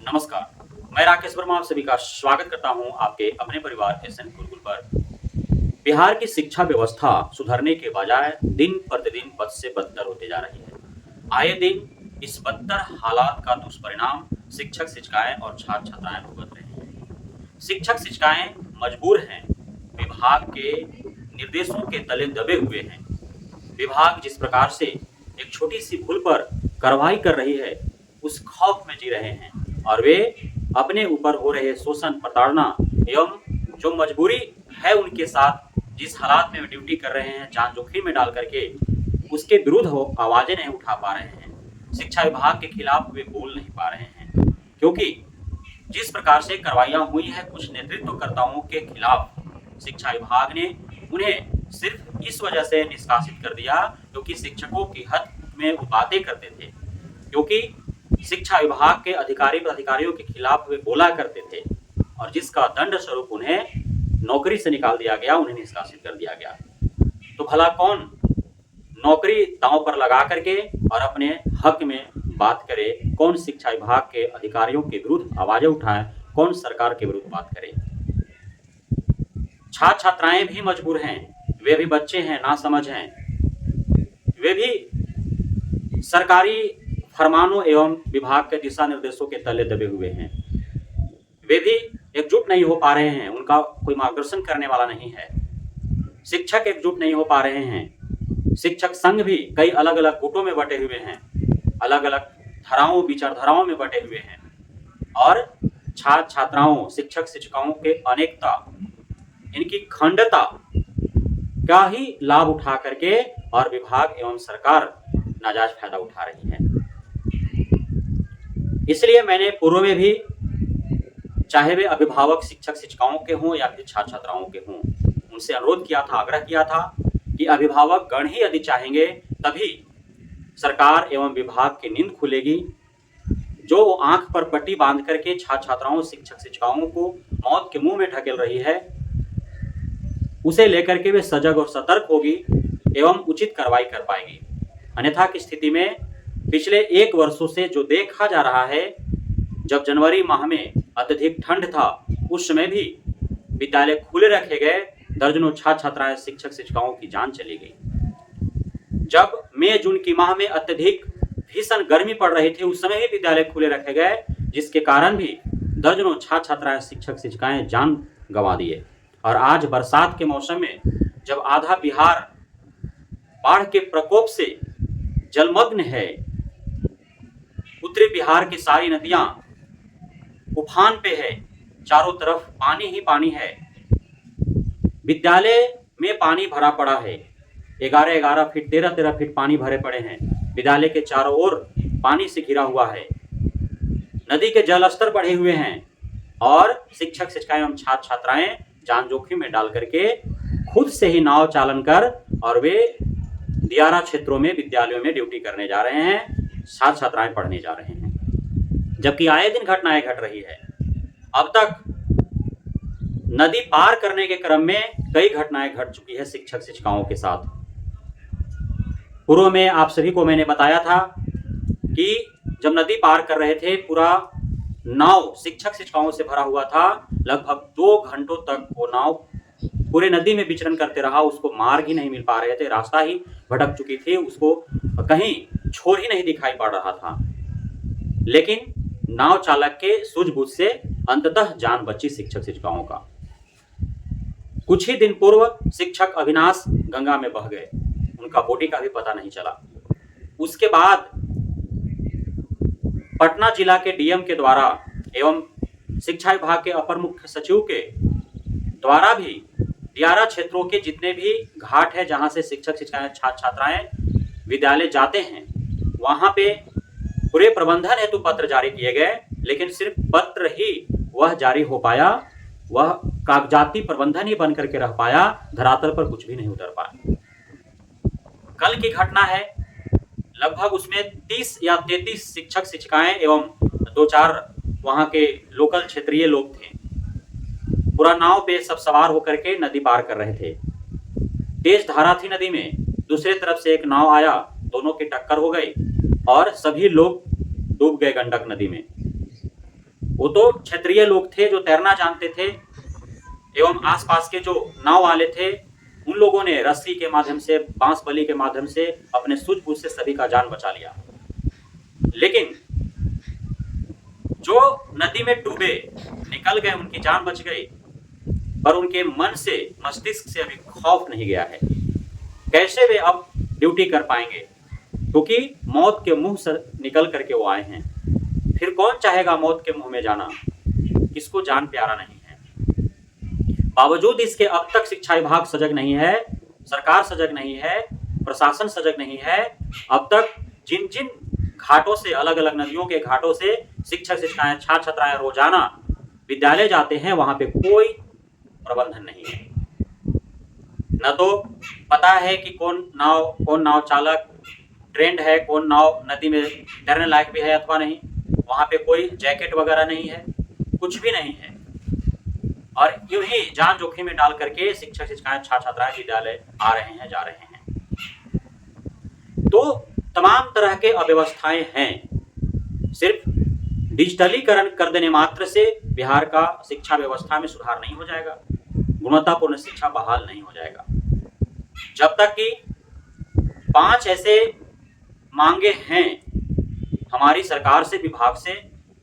नमस्कार। मैं राकेश वर्मा आप सभी का स्वागत करता हूं आपके अपने परिवार एसएन गुरुकुल पर। बिहार की शिक्षा व्यवस्था सुधरने के बजाय दिन प्रतिदिन बद से बदतर होते जा रही है। आए दिन इस बदतर हालात का दुष्परिणाम शिक्षक शिक्षिकाएं और छात्र छात्राएं भुगत रहे हैं। शिक्षक शिक्षिकाएं मजबूर हैं, विभाग के निर्देशों के तले दबे हुए हैं। विभाग जिस प्रकार से एक छोटी सी भूल पर कार्रवाई कर रही है, उस खौफ में जी रहे हैं और वे अपने ऊपर हो रहे शोषण, प्रताड़ना एवं जो मजबूरी है उनके साथ, जिस हालात में वे ड्यूटी कर रहे हैं, जान जोखिम में डाल करके, उसके विरुद्ध हो आवाजें नहीं उठा पा रहे हैं। शिक्षा विभाग के खिलाफ वे बोल नहीं पा रहे हैं, क्योंकि जिस प्रकार से कार्रवाइयां हुई है कुछ नेतृत्वकर्ताओं के खिलाफ, शिक्षा विभाग ने उन्हें सिर्फ इस वजह से निष्कासित कर दिया क्योंकि शिक्षकों की हद में वो बातें करते थे, क्योंकि शिक्षा विभाग के अधिकारियों के खिलाफ वे बोला करते थे और जिसका दंड स्वरूप उन्हें नौकरी से निकाल दिया गया, उन्हें निष्कासित कर दिया गया। तो भला कौन नौकरी दांव पर लगा करके और अपने हक में बात करे, कौन शिक्षा विभाग के अधिकारियों के विरुद्ध आवाजें उठाए, कौन सरकार के विरुद्ध बात करे। छात्र छात्राएं भी मजबूर हैं, वे भी बच्चे हैं, नासमझ हैं, वे भी सरकारी फरमानों एवं विभाग के दिशा निर्देशों के तले दबे हुए हैं। वे भी एकजुट नहीं हो पा रहे हैं, उनका कोई मार्गदर्शन करने वाला नहीं है। शिक्षक एकजुट नहीं हो पा रहे हैं। शिक्षक संघ भी कई अलग अलग गुटों में बटे हुए हैं, अलग अलग धाराओं विचारधाराओं में बटे हुए हैं और छात्र छात्राओं, शिक्षक शिक्षिकाओं के अनेकता, इनकी खंडता का ही लाभ उठा करके और विभाग एवं सरकार नाजायज फायदा उठा रही है। इसलिए मैंने पूर्व में भी, चाहे वे अभिभावक शिक्षक शिक्षिकाओं के हों या फिर छात्र छात्राओं के हों, उनसे अनुरोध किया था, आग्रह किया था कि अभिभावक गण ही यदि चाहेंगे तभी सरकार एवं विभाग की नींद खुलेगी। जो आंख पर पट्टी बांध करके छात्र छात्राओं, शिक्षक शिक्षिकाओं को मौत के मुंह में ढकेल रही है, उसे लेकर के वे सजग और सतर्क होगी एवं उचित कार्रवाई कर पाएगी। अन्यथा की स्थिति में पिछले 1 वर्षों से जो देखा जा रहा है, जब जनवरी माह में अत्यधिक ठंड था, उस समय भी विद्यालय खुले रखे गए, दर्जनों छात्र छात्राएं, शिक्षक शिक्षिकाओं की जान चली गई। जब मई जून की माह में अत्यधिक भीषण गर्मी पड़ रही थी, उस समय भी विद्यालय खुले रखे गए, जिसके कारण भी दर्जनों छात्र छात्राएं, शिक्षक शिक्षिकाएं जान गंवा दिए। और आज बरसात के मौसम में जब आधा बिहार बाढ़ के प्रकोप से जलमग्न है, उत्तरी बिहार की सारी नदियां उफान पे है, चारों तरफ पानी ही पानी है, विद्यालय में पानी भरा पड़ा है, 11-11 फीट 13-13 फीट पानी भरे पड़े हैं, विद्यालय के चारों ओर पानी से घिरा हुआ है, नदी के जल स्तर बढ़े हुए हैं और शिक्षक शिक्षिकाएं एवं छात्र छात्राएं जान जोखिम में डाल करके खुद से ही नाव चालन कर और वे दियारा क्षेत्रों में विद्यालयों में ड्यूटी करने जा रहे हैं, छात्र छात्राएं पढ़ने जा रहे हैं, जबकि आए दिन घटनाएं घट रही है। अब तक नदी पार करने के क्रम में कई घटनाएं घट चुकी है शिक्षक शिक्षिकाओं के साथ। पूर्व में आप सभी को मैंने बताया था कि जब नदी पार कर रहे थे, पूरा नाव शिक्षक शिक्षिकाओं से भरा हुआ था, लगभग 2 घंटों तक वो नाव पूरे नदी में विचरण करते रहा, उसको मार्ग ही नहीं मिल पा रहे थे, रास्ता ही भटक चुकी थी, उसको कहीं छोर ही नहीं दिखाई पड़ रहा था। लेकिन नाव चालक के सूझबूझ से अंततः जान बची शिक्षक शिक्षिकाओं का। कुछ ही दिन पूर्व शिक्षक अविनाश गंगा में बह गए, उनका बॉडी का भी पता नहीं चला। उसके बाद पटना जिला के डीएम के द्वारा एवं शिक्षा विभाग के अपर मुख्य सचिव के द्वारा भी दियारा क्षेत्रों के जितने भी घाट है जहां से शिक्षक शिक्षिकाएं, छात्र छात्राएं विद्यालय जाते हैं, वहां पे पूरे प्रबंधन हेतु पत्र जारी किए गए, लेकिन सिर्फ पत्र ही वह जारी हो पाया, वह कागजाती प्रबंधन ही बन करके रह पाया, धरातल पर कुछ भी नहीं उतर पाया। कल की घटना है, लगभग उसमें 30 या 33 शिक्षक शिक्षिकाएं एवं 2-4 वहां के लोकल क्षेत्रीय लोग थे। पूरा नाव पे सब सवार होकर के नदी पार कर रहे थे। तेज धारा थी नदी में, दूसरे तरफ से एक नाव आया, दोनों की टक्कर हो गई और सभी लोग डूब गए गंडक नदी में। वो तो क्षेत्रीय लोग थे जो तैरना जानते थे, एवं आसपास के जो नाव वाले थे उन लोगों ने रस्सी के माध्यम से, बांस बल्ली के माध्यम से अपने सूझबूझ से सभी का जान बचा लिया। लेकिन जो नदी में डूबे निकल गए, उनकी जान बच गई, पर उनके मन से, मस्तिष्क से अभी खौफ नहीं गया है। कैसे वे अब ड्यूटी कर पाएंगे, क्योंकि मौत के मुंह से निकल करके वो आए हैं। फिर कौन चाहेगा मौत के मुंह में जाना, किसको जान प्यारा नहीं है। बावजूद इसके अब तक शिक्षा विभाग सजग नहीं है, सरकार सजग नहीं है, प्रशासन सजग नहीं है। अब तक जिन जिन घाटों से, अलग अलग नदियों के घाटों से शिक्षक शिक्षिकाएं, छात्र छात्राएं रोजाना विद्यालय जाते हैं, वहां पे कोई प्रबंधन नहीं है। न तो पता है कि कौन नाव चालक ट्रेंड है, कौन नाव नदी में तैरने लायक भी है अथवा नहीं। वहां पे कोई जैकेट वगैरह नहीं है, कुछ भी नहीं है। और यूं ही जान जोखिम में डाल करके शिक्षक शिक्षिकाएं, छात्र छात्राएं विद्यालय आ रहे हैं, जा रहे हैं। तो तमाम तरह के अव्यवस्थाएं हैं। सिर्फ डिजिटलीकरण कर देने मात्र से बिहार का शिक्षा व्यवस्था में सुधार नहीं हो जाएगा, गुणवत्तापूर्ण शिक्षा बहाल नहीं हो जाएगा। जब तक कि 5 ऐसे मांगे हैं हमारी सरकार से, विभाग से,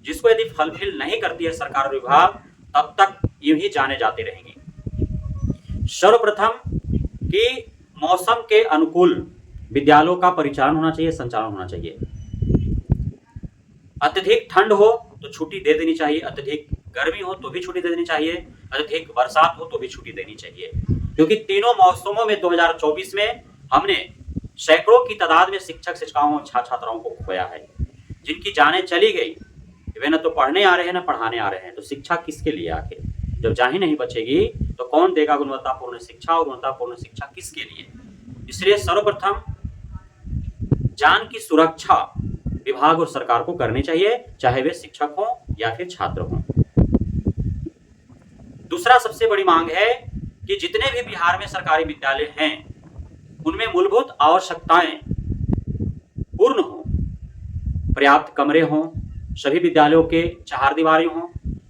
जिसको यदि फुलफिल नहीं करती है सरकार और विभाग, तब तक यूं ही जाने जाती रहेंगी। सर्वप्रथम कि मौसम के अनुकूल विद्यालयों का परिचालन होना चाहिए, संचालन होना चाहिए। अत्यधिक ठंड हो तो छुट्टी दे देनी चाहिए, अत्यधिक गर्मी हो तो भी छुट्टी दे देनी चाहिए, अत्यधिक बरसात हो तो भी छुट्टी देनी चाहिए। क्योंकि तीनों मौसमों में 2024 में हमने सैकड़ों की तादाद में शिक्षक शिक्षिकाओं और छात्र छात्राओं को खोया है, जिनकी जानें चली गई। वे न तो पढ़ने आ रहे हैं, न पढ़ाने आ रहे हैं। तो शिक्षा किसके लिए आखिर? जब जान ही नहीं बचेगी तो कौन देगा गुणवत्तापूर्ण शिक्षा, और गुणवत्तापूर्ण शिक्षा किसके लिए? इसलिए सर्वप्रथम जान की सुरक्षा विभाग और सरकार को करनी चाहिए, चाहे वे शिक्षक हों या फिर छात्र हों। दूसरा सबसे बड़ी मांग है कि जितने भी बिहार में सरकारी विद्यालय हैं उनमें मूलभूत आवश्यकताएं पूर्ण हों, पर्याप्त कमरे हों, सभी विद्यालयों के चारदीवारी हों,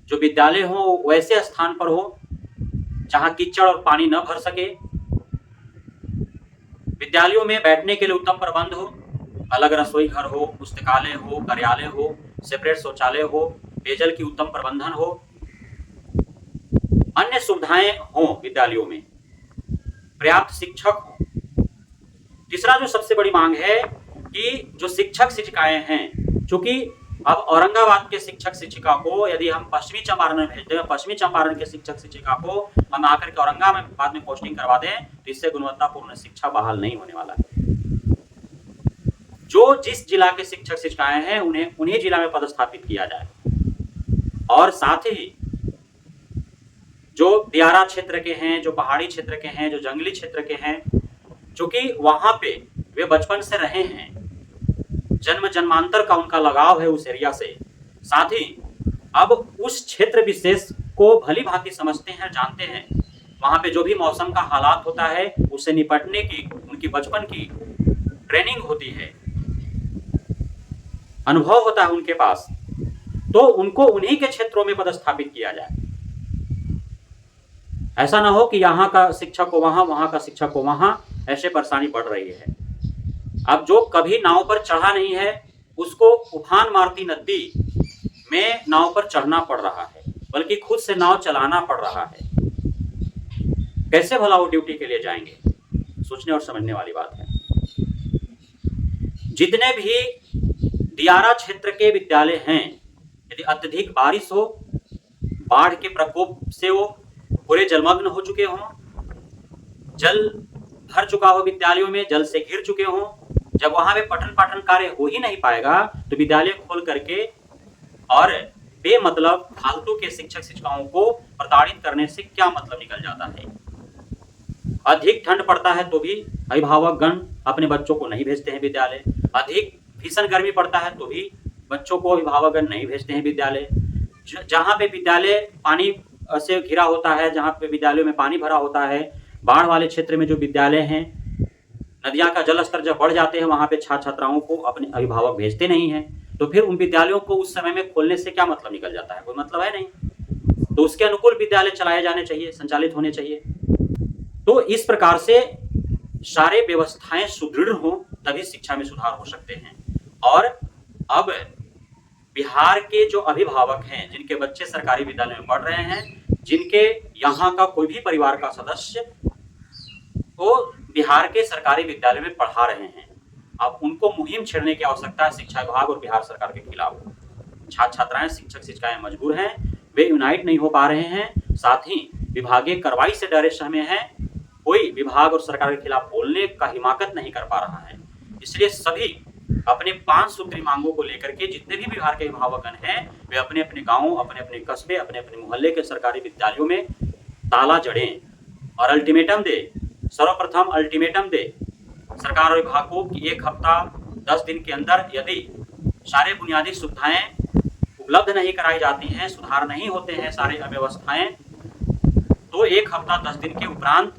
जो विद्यालय हों वैसे स्थान पर हो जहां कीचड़ और पानी न भर सके, विद्यालयों में बैठने के लिए उत्तम प्रबंध हो, अलग रसोई घर हो, पुस्तकालय हो, कार्यालय हो, सेपरेट शौचालय हो, पेयजल की उत्तम प्रबंधन हो, अन्य सुविधाएं हो विद्यालयों में, पर्याप्त शिक्षक हो। तीसरा जो सबसे बड़ी मांग है कि जो शिक्षक शिक्षिकाएं हैं, चूंकि अब औरंगाबाद के शिक्षक शिक्षिका को यदि हम पश्चिमी चंपारण में भेजते हैं, पश्चिमी चंपारण के शिक्षक शिक्षिका को हम आकर के औरंगाबाद में पोस्टिंग करवा दें, तो इससे गुणवत्तापूर्ण शिक्षा बहाल नहीं होने वाला है। जो जिस जिला के शिक्षक शिक्षिकाएं हैं उन्हें उन्हीं जिला में पदस्थापित किया जाए, और साथ ही जो दियारा क्षेत्र के हैं, जो पहाड़ी क्षेत्र के हैं, जो जंगली क्षेत्र के हैं, चूंकि वहां पे वे बचपन से रहे हैं, जन्म जन्मांतर का उनका लगाव है उस एरिया से, साथ ही अब उस क्षेत्र विशेष को भली भांति समझते हैं, जानते हैं। वहां पे जो भी मौसम का हालात होता है उससे निपटने की उनकी बचपन की ट्रेनिंग होती है, अनुभव होता है उनके पास, तो उनको उन्हीं के क्षेत्रों में पदस्थापित किया जाए। ऐसा ना हो कि यहाँ का शिक्षक को वहां, वहां का शिक्षक को वहां, ऐसे परेशानी बढ़ रही है। अब जो कभी नाव पर चढ़ा नहीं है उसको उफान मारती नदी में नाव पर चढ़ना पड़ रहा है, बल्कि खुद से नाव चलाना पड़ रहा है। कैसे भला वो ड्यूटी के लिए जाएंगे? सोचने और समझने वाली बात है। जितने भी दियारा क्षेत्र के विद्यालय हैं, यदि अत्यधिक बारिश हो, बाढ़ के प्रकोप से वो पूरे जलमग्न हो चुके हों, जल भर चुका हो विद्यालयों में, जल से घिर चुके हों, जब वहां पे पठन पाठन कार्य हो ही नहीं पाएगा तो विद्यालय खोल करके और बेमतलब फालतू के शिक्षक शिक्षिकाओं को प्रताड़ित करने से क्या मतलब निकल जाता है। अधिक ठंड पड़ता है तो भी अभिभावक गण अपने बच्चों को नहीं भेजते हैं विद्यालय, अधिक भीषण गर्मी पड़ता है तो भी बच्चों को अभिभावक गण नहीं भेजते हैं विद्यालय। जहाँ पे विद्यालय पानी से घिरा होता है, जहाँ पे विद्यालयों में पानी भरा होता है, बाढ़ वाले क्षेत्र में जो विद्यालय हैं, नदियां का जल स्तर जब बढ़ जाते हैं वहां पे छात्र छात्राओं को अपने अभिभावक भेजते नहीं हैं। तो फिर उन विद्यालयों को उस समय में खोलने से क्या मतलब निकल जाता है? कोई मतलब है नहीं। तो उसके अनुकूल विद्यालय चलाए जाने चाहिए, संचालित होने चाहिए। तो इस प्रकार से सारे व्यवस्थाएं सुदृढ़ हों, तभी शिक्षा में सुधार हो सकते हैं। और अब बिहार के जो अभिभावक हैं, जिनके बच्चे सरकारी विद्यालय में पढ़ रहे हैं, जिनके यहाँ का कोई भी परिवार का सदस्य वो बिहार के सरकारी विद्यालय में पढ़ा रहे हैं, अब उनको मुहिम छेड़ने की आवश्यकता है शिक्षा विभाग और बिहार सरकार के खिलाफ। छात्र छात्राएं, शिक्षक शिक्षिकाएं मजबूर हैं, वे यूनाइट नहीं हो पा रहे हैं, साथ ही विभागीय कार्रवाई से डरे सहमे हैं, कोई विभाग और सरकार के खिलाफ बोलने का हिमाकत नहीं कर पा रहा है। इसलिए सभी अपने 5 सूत्री मांगों को लेकर के जितने भी बिहार के अभिभावकगण हैं, वे अपने अपने गांवों, अपने अपने कस्बे, अपने अपने मोहल्ले के सरकारी विद्यालयों में ताला जड़ें और अल्टीमेटम दे। सर्वप्रथम अल्टीमेटम दे सरकार और विभाग को कि 1 हफ्ता 10 दिन के अंदर यदि सारे बुनियादी सुविधाएं उपलब्ध नहीं कराई जाती हैं, सुधार नहीं होते हैं सारे अव्यवस्थाएं, तो 1 हफ्ता 10 दिन के उपरांत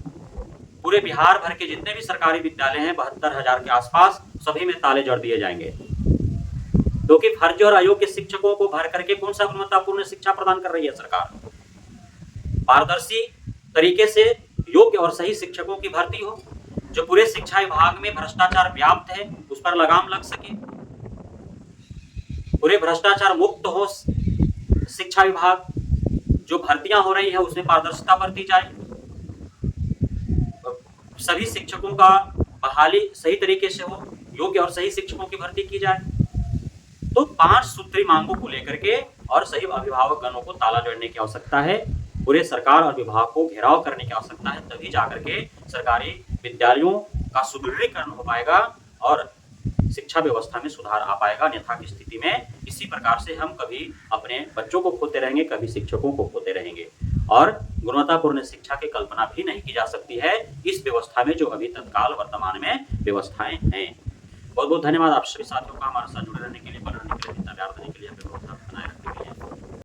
पूरे बिहार भर के जितने भी सरकारी विद्यालय हैं 72,000 के आसपास, सभी में ताले जड़ दिए जाएंगे। क्योंकि फर्ज और अयोग्य शिक्षकों को भर करके कौन सा गुणवत्तापूर्ण शिक्षा प्रदान कर रही है सरकार? पारदर्शी तरीके से योग्य और सही शिक्षकों की भर्ती हो, जो पूरे शिक्षा विभाग में भ्रष्टाचार व्याप्त है उस पर लगाम लग सके, पूरे भ्रष्टाचार मुक्त हो शिक्षा विभाग, जो भर्तियां हो रही है उसमें पारदर्शिता बरती जाए, सभी शिक्षकों का बहाली सही तरीके से हो, योग्य और सही शिक्षकों की भर्ती की जाए। तो 5 सूत्री मांगों को लेकर के और सही अभिभावक गणों को ताला जड़ने की आवश्यकता है, पूरे सरकार और विभाग को घेराव करने की आवश्यकता है, तभी जाकर के सरकारी विद्यालयों का सुदृढ़ीकरण हो पाएगा और शिक्षा व्यवस्था में सुधार आ पाएगा। अन्यथा की स्थिति में इसी प्रकार से हम कभी अपने बच्चों को खोते रहेंगे, कभी शिक्षकों को खोते रहेंगे और गुणवत्तापूर्ण शिक्षा की कल्पना भी नहीं की जा सकती है इस व्यवस्था में जो अभी तत्काल वर्तमान में व्यवस्थाएं हैं। बहुत बहुत धन्यवाद आप सभी साथियों का हमारे साथ जुड़े रहने के लिए, बने रहने के लिए, तैयार रहने के लिए।